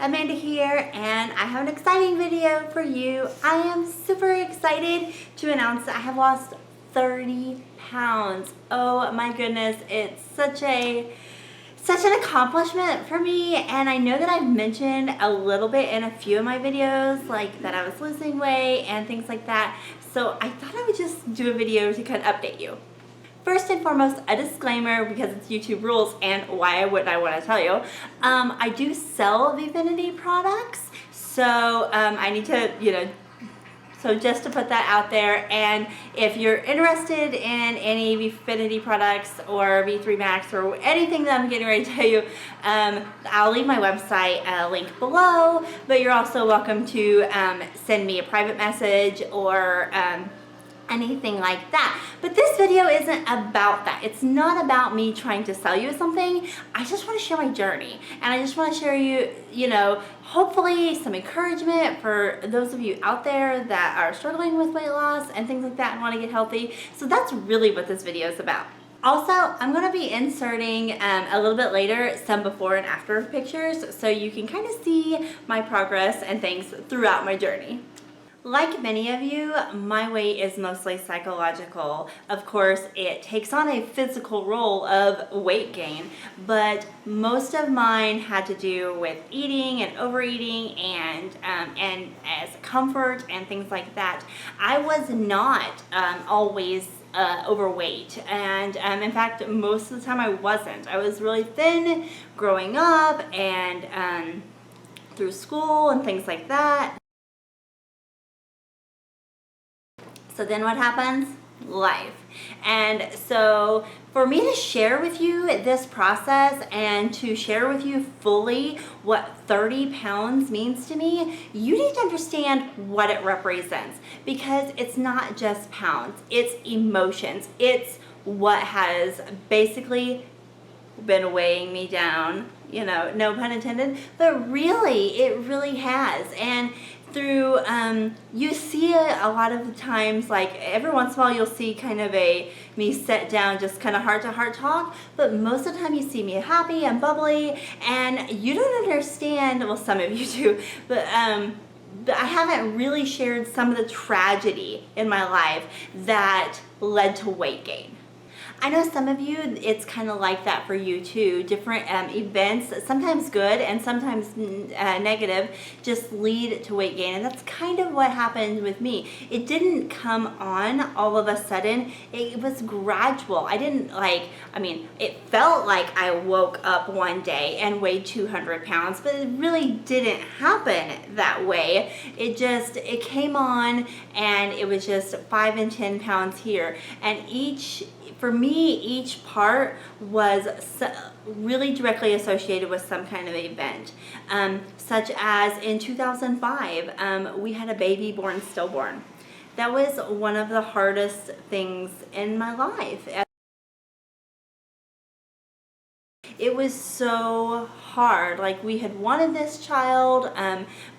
Amanda here, and I have an exciting video for you. I am super excited to announce that I have lost 30 pounds. Oh my goodness, it's such an accomplishment for me, and I know that I've mentioned a little bit in a few of my videos, like that I was losing weight and things like that. So I thought I would just do a video to kind of update you. First and foremost, a disclaimer, because it's YouTube rules and why wouldn't I want to tell you. I do sell Vfinity products, so I need to, so just to put that out there. And if you're interested in any Vfinity products or V3 Max or anything that I'm getting ready to tell you, I'll leave my website link below, but you're also welcome to send me a private message or anything like that. But this video isn't about that. It's not about me trying to sell you something. I just want to share my journey, and I just want to share hopefully some encouragement for those of you out there that are struggling with weight loss and things like that and want to get healthy. So that's really what this video is about. Also, I'm going to be inserting a little bit later some before and after pictures so you can kind of see my progress and things throughout my journey. Like many of you, my weight is mostly psychological. Of course, it takes on a physical role of weight gain, but most of mine had to do with eating and overeating and as comfort and things like that. I was not always overweight, and in fact, most of the time I wasn't. I was really thin growing up and through school and things like that. So then what happens? Life. And so for me to share with you this process and to share with you fully what 30 pounds means to me, you need to understand what it represents, because it's not just pounds, it's emotions. It's what has basically been weighing me down, no pun intended, but really, it really has. And through, you see it a lot of the times, like every once in a while you'll see kind of me sit down, just kind of heart to heart talk, but most of the time you see me happy and bubbly, and you don't understand, well, some of you do, but I haven't really shared some of the tragedy in my life that led to weight gain. I know some of you, it's kind of like that for you too. Different events, sometimes good and sometimes negative, just lead to weight gain. And that's kind of what happened with me. It didn't come on all of a sudden. It was gradual. It felt like I woke up one day and weighed 200 pounds, but it really didn't happen that way. It came on, and it was just 5 and 10 pounds here. And for me, each part was really directly associated with some kind of event, such as in 2005, we had a baby born stillborn. That was one of the hardest things in my life. It was so hard. Like, we had wanted this child.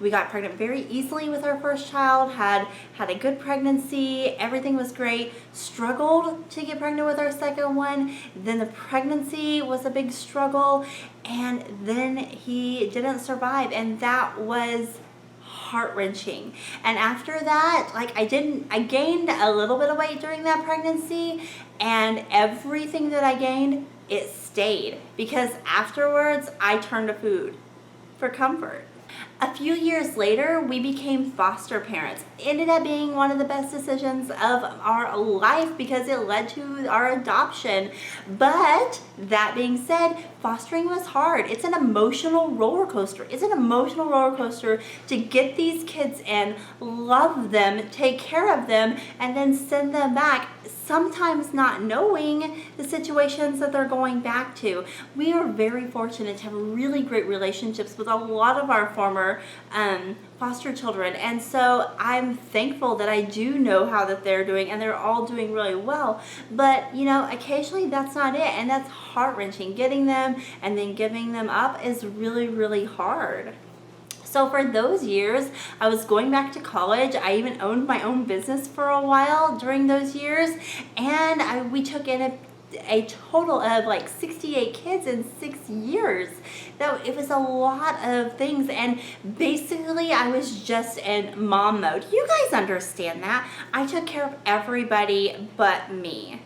We got pregnant very easily with our first child, had a good pregnancy. Everything was great. Struggled to get pregnant with our second one. Then the pregnancy was a big struggle. And then he didn't survive. And that was heart-wrenching. And after that, I gained a little bit of weight during that pregnancy, and everything that I gained, it stayed, because afterwards I turned to food for comfort. A few years later, we became foster parents. It ended up being one of the best decisions of our life because it led to our adoption. But that being said, fostering was hard. It's an emotional roller coaster. It's an emotional roller coaster to get these kids in, love them, take care of them, and then send them back, sometimes not knowing the situations that they're going back to. We are very fortunate to have really great relationships with a lot of our former foster children, and so I'm thankful that I do know how that they're doing, and they're all doing really well. But occasionally that's not it, and that's heart-wrenching. Getting them and then giving them up is really, really hard. So for those years, I was going back to college. I even owned my own business for a while during those years, and we took in a total of like 68 kids in 6 years. That it was a lot of things, and basically I was just in mom mode. You guys understand that. I took care of everybody but me.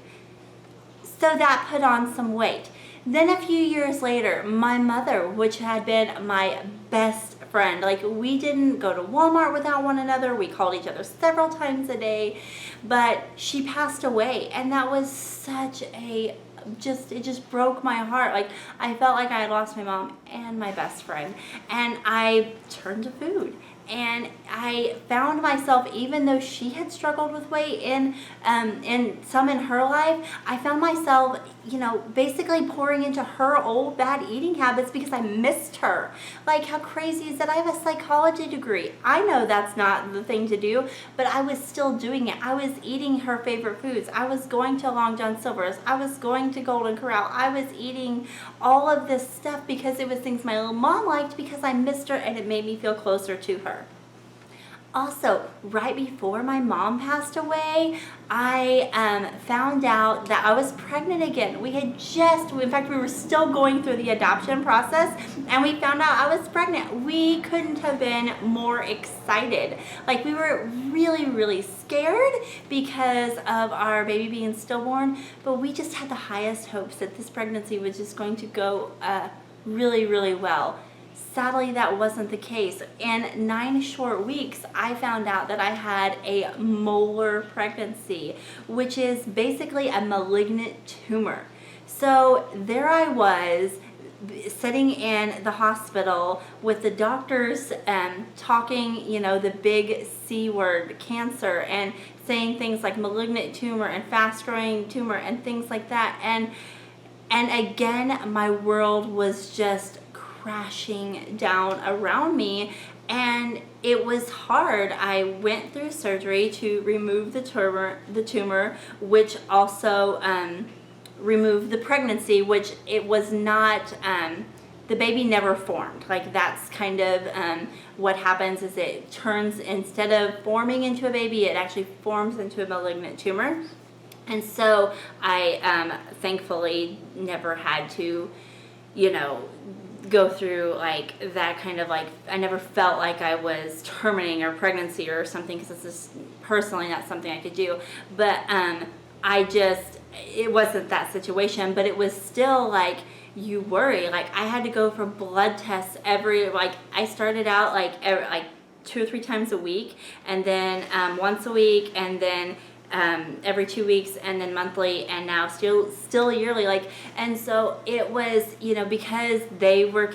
So that put on some weight. Then a few years later, my mother, which had been my best friend, like we didn't go to Walmart without one another, we called each other several times a day, but she passed away, and that was such a it just broke my heart. Like I felt like I had lost my mom and my best friend, and I turned to food. And I found myself, even though she had struggled with weight in some in her life, I found myself, you know, basically pouring into her old bad eating habits because I missed her. Like, how crazy is that? I have a psychology degree. I know that's not the thing to do, but I was still doing it. I was eating her favorite foods. I was going to Long John Silver's. I was going to Golden Corral. I was eating all of this stuff because it was things my little mom liked, because I missed her and it made me feel closer to her. Also, right before my mom passed away, I found out that I was pregnant again. We had in fact, we were still going through the adoption process, and we found out I was pregnant. We couldn't have been more excited. Like, we were really, really scared because of our baby being stillborn, but we just had the highest hopes that this pregnancy was just going to go really, really well. Sadly, that wasn't the case. In 9 short weeks, I found out that I had a molar pregnancy, which is basically a malignant tumor. So there I was, sitting in the hospital with the doctors talking, you know, the big C word, cancer, and saying things like malignant tumor and fast-growing tumor and things like that. And again, my world was just crashing down around me, and it was hard. I went through surgery to remove the tumor, which also removed the pregnancy, which it was not, the baby never formed. Like, that's kind of what happens is it turns, instead of forming into a baby, it actually forms into a malignant tumor. And so I thankfully never had to, you know, go through like that kind of, like, I never felt like I was terminating a pregnancy or something, because this is personally not something I could do. But it wasn't that situation, but it was still like, you worry. Like, I had to go for blood tests I started out like 2 or 3 times a week, and then once a week, and then every 2 weeks, and then monthly, and now still yearly. Like, and so it was, you know, because they were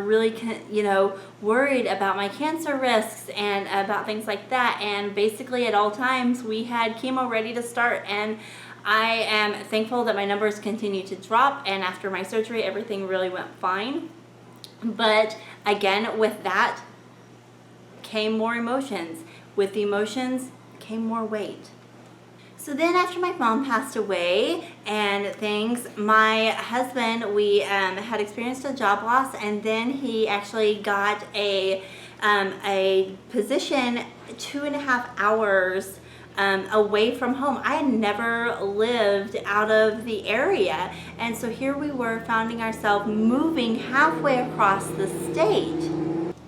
really, you know, worried about my cancer risks and about things like that. And basically at all times we had chemo ready to start, and I am thankful that my numbers continue to drop, and after my surgery everything really went fine. But again, with that came more emotions. With the emotions came more weight. So then after my mom passed away and things, my husband, we had experienced a job loss, and then he actually got a position 2.5 hours away from home. I had never lived out of the area, and so here we were finding ourselves moving halfway across the state.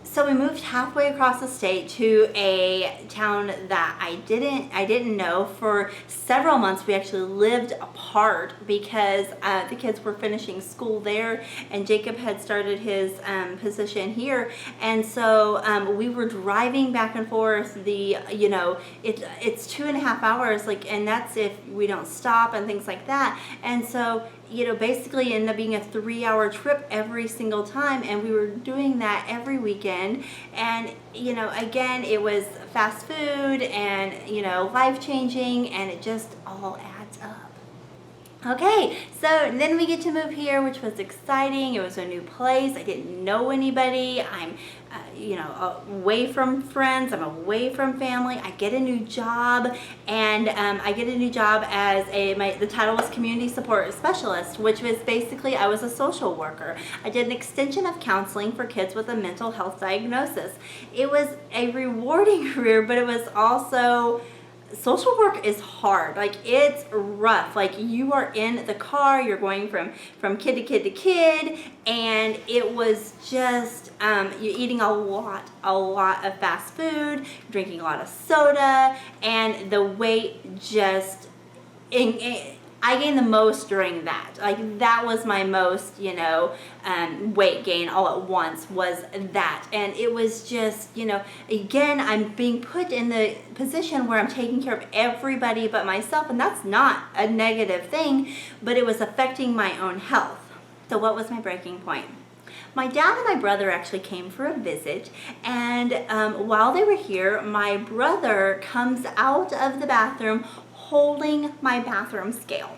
So we moved halfway across the state to a town that I didn't know. For several months we actually lived apart because the kids were finishing school there, and Jacob had started his position here, and so we were driving back and forth. It's 2.5 hours, like, and that's if we don't stop and things like that. And so, you know, basically ended up being a 3-hour trip every single time, and we were doing that every weekend. And, you know, again, it was fast food and, you know, life-changing, and it just all adds up. Okay, so then we get to move here, which was exciting. It was a new place. I didn't know anybody. I'm, away from friends. I'm away from family. I get a new job, and I get a new job as the title was Community Support Specialist, which was basically I was a social worker. I did an extension of counseling for kids with a mental health diagnosis. It was a rewarding career, but it was also social work is hard. Like, it's rough. Like, you are in the car, you're going from kid to kid to kid, and it was just you're eating a lot of fast food, drinking a lot of soda, and the weight just I gained the most during that. Like, that was my most, weight gain all at once, was that. And it was just, again, I'm being put in the position where I'm taking care of everybody but myself, and that's not a negative thing, but it was affecting my own health. So what was my breaking point? My dad and my brother actually came for a visit, and while they were here, my brother comes out of the bathroom holding my bathroom scale.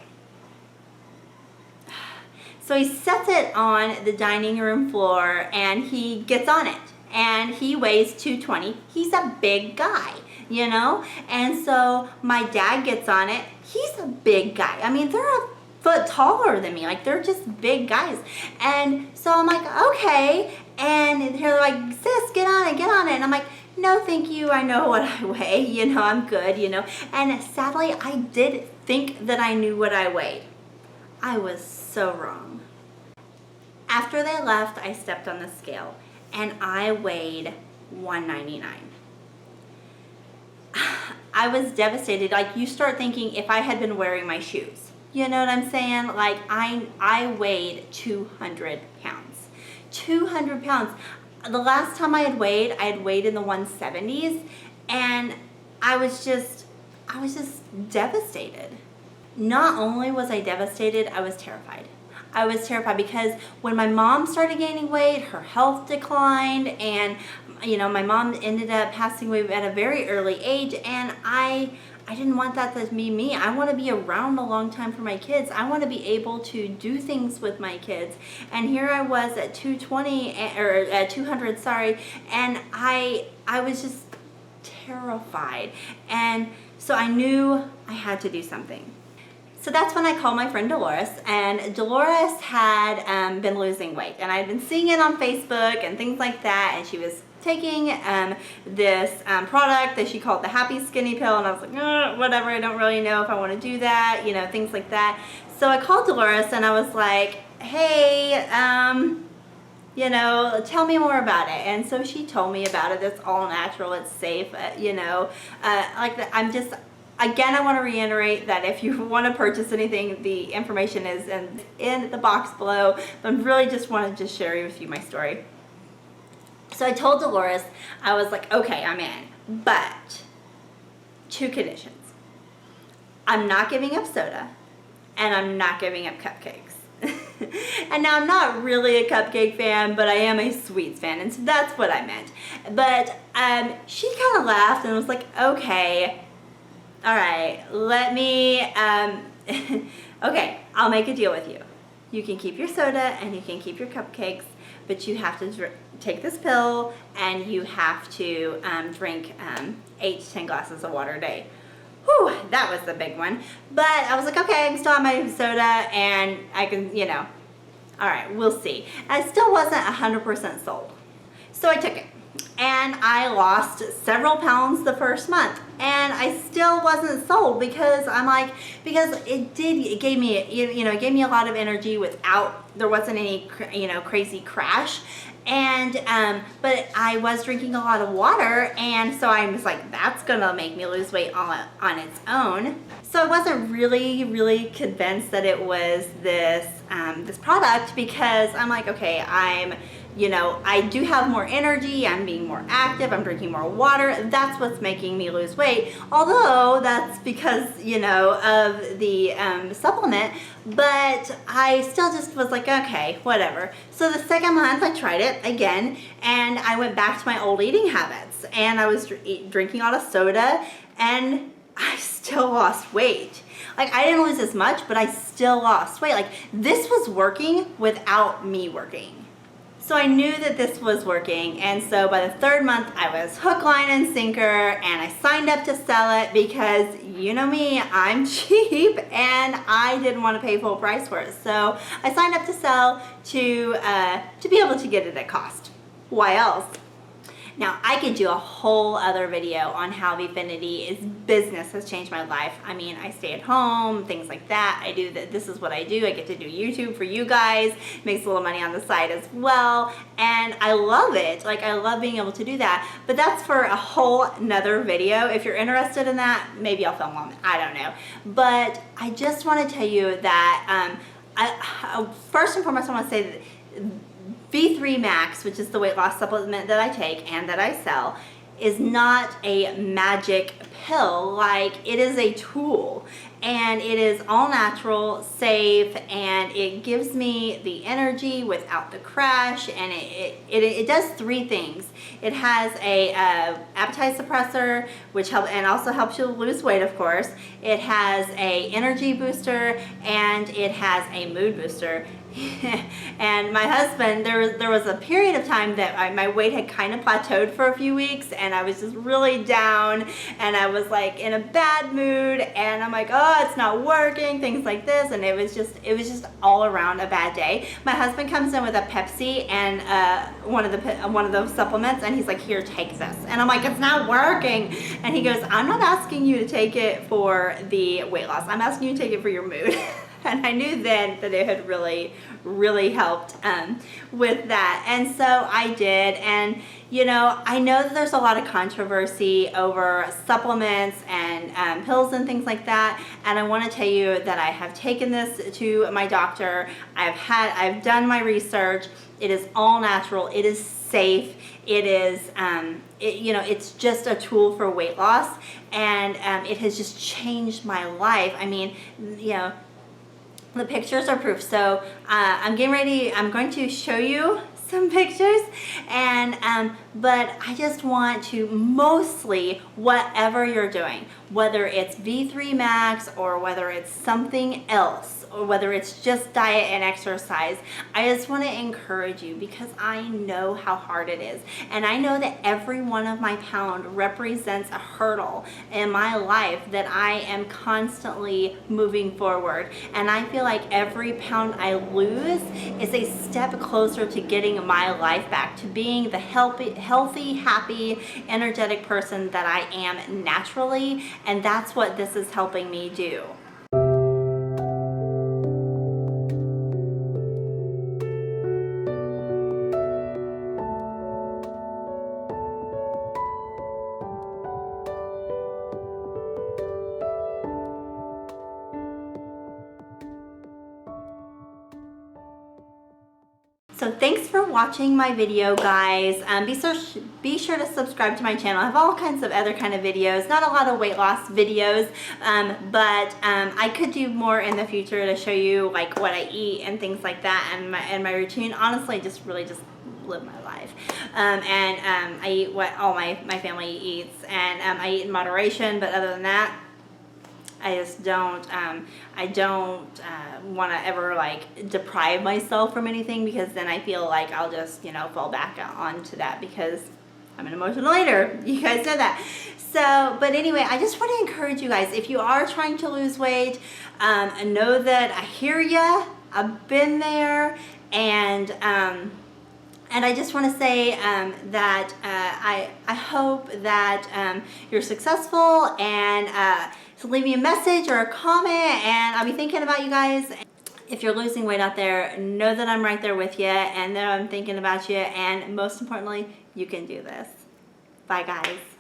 So he sets it on the dining room floor and he gets on it, and he weighs 220. He's a big guy, and so my dad gets on it. He's a big guy. I mean, they're a foot taller than me. Like, they're just big guys. And so I'm like, okay. And they're like, sis, get on it. And I'm like, no, thank you. I know what I weigh. I'm good, And sadly, I did think that I knew what I weighed. I was so wrong. After they left, I stepped on the scale and I weighed 199. I was devastated. Like, you start thinking if I had been wearing my shoes. You know what I'm saying? Like, I weighed 200 pounds. 200 pounds. The last time I had weighed in the 170s, and I was just devastated. Not only was I devastated, I was terrified. I was terrified because when my mom started gaining weight, her health declined, and my mom ended up passing away at a very early age, and I didn't want that to be me. I want to be around a long time for my kids. I want to be able to do things with my kids. And here I was at 220 or at 200, and I was just terrified. And so I knew I had to do something. So that's when I called my friend Dolores, and Dolores had been losing weight, and I'd been seeing it on Facebook and things like that, and she was taking this product that she called the Happy Skinny Pill, and I was like, whatever, I don't really know if I want to do that, things like that. So I called Dolores and I was like, hey, tell me more about it. And so she told me about it. It's all natural, it's safe, Again, I want to reiterate that if you want to purchase anything, the information is in the box below, but I really just wanted to share with you my story. So I told Dolores, I was like, okay, I'm in, but 2 conditions. I'm not giving up soda, and I'm not giving up cupcakes. And now I'm not really a cupcake fan, but I am a sweets fan, and so that's what I meant. But she kind of laughed and was like, okay, all right, let me, okay, I'll make a deal with you. You can keep your soda and you can keep your cupcakes, but you have to take this pill and you have to drink 8 to 10 glasses of water a day. Whew, that was the big one. But I was like, okay, I can still have my soda and I can, all right, we'll see. I still wasn't 100% sold. So I took it. And I lost several pounds the first month, and I still wasn't sold because it gave me a lot of energy without, there wasn't any crazy crash, and but I was drinking a lot of water, and so I was like, that's gonna make me lose weight on its own. So I wasn't really convinced that it was this this product, because I'm like, okay, I do have more energy, I'm being more active, I'm drinking more water, that's what's making me lose weight, although that's because, of the supplement, but I still just was like, okay, whatever. So the second month I tried it again, and I went back to my old eating habits, and I was drinking a lot of soda, and I still lost weight. Like, I didn't lose as much, but I still lost weight. Like, this was working without me working. So I knew that this was working, and so by the 3rd month I was hook, line, and sinker, and I signed up to sell it because, you know me, I'm cheap and I didn't want to pay full price for it. So I signed up to sell to be able to get it at cost. Why else? Now, I could do a whole other video on how Vfinity business has changed my life. I mean, I stay at home, things like that. I do that. This is what I do. I get to do YouTube for you guys, makes a little money on the side as well, and I love it. Like, I love being able to do that. But that's for a whole nother video. If you're interested in that, maybe I'll film one. I don't know. But I just want to tell you that first and foremost, I want to say that V3 Max, which is the weight loss supplement that I take and that I sell, is not a magic pill. Like, it is a tool, and it is all natural, safe, and it gives me the energy without the crash, and it does three things. It has a appetite suppressor, which also helps you lose weight, of course. It has a energy booster, and it has a mood booster. And my husband, there was a period of time that my weight had kind of plateaued for a few weeks, and I was just really down, and I was like in a bad mood, and I'm like, oh, it's not working, things like this, and it was just all around a bad day. My husband comes in with a Pepsi and one of those supplements, and he's like, here, take this, and I'm like, it's not working, and he goes, I'm not asking you to take it for the weight loss, I'm asking you to take it for your mood. And I knew then that it had really, really helped with that. And so I did. And, you know, I know that there's a lot of controversy over supplements and pills and things like that. And I want to tell you that I have taken this to my doctor. I've done my research. It is all natural. It is safe. It is, you know, it's just a tool for weight loss. And it has just changed my life. I mean, you know, the pictures are proof. So I'm going to show you some pictures, and but I just want to, mostly, whatever you're doing, whether it's V3 Max or whether it's something else, or whether it's just diet and exercise, I just want to encourage you, because I know how hard it is, and I know that every one of my pound represents a hurdle in my life that I am constantly moving forward, and I feel like every pound I lose is a step closer to getting my life back, to being the healthy, happy, energetic person that I am naturally, and that's what this is helping me do. So thanks for watching my video, guys. Be sure to subscribe to my channel. I have all kinds of other kind of videos, not a lot of weight loss videos, but I could do more in the future to show you like what I eat and things like that, and my routine. Honestly, just live my life. I eat what all my family eats, and I eat in moderation, but other than that, I just don't, want to ever like deprive myself from anything, because then I feel like I'll just, you know, fall back onto that, because I'm an emotional eater. You guys know that. So, but anyway, I just want to encourage you guys, if you are trying to lose weight, know that I hear ya. I've been there, and I just want to say that I hope that you're successful, and so leave me a message or a comment, and I'll be thinking about you guys. If you're losing weight out there, know that I'm right there with you, and that I'm thinking about you, and most importantly, you can do this. Bye, guys.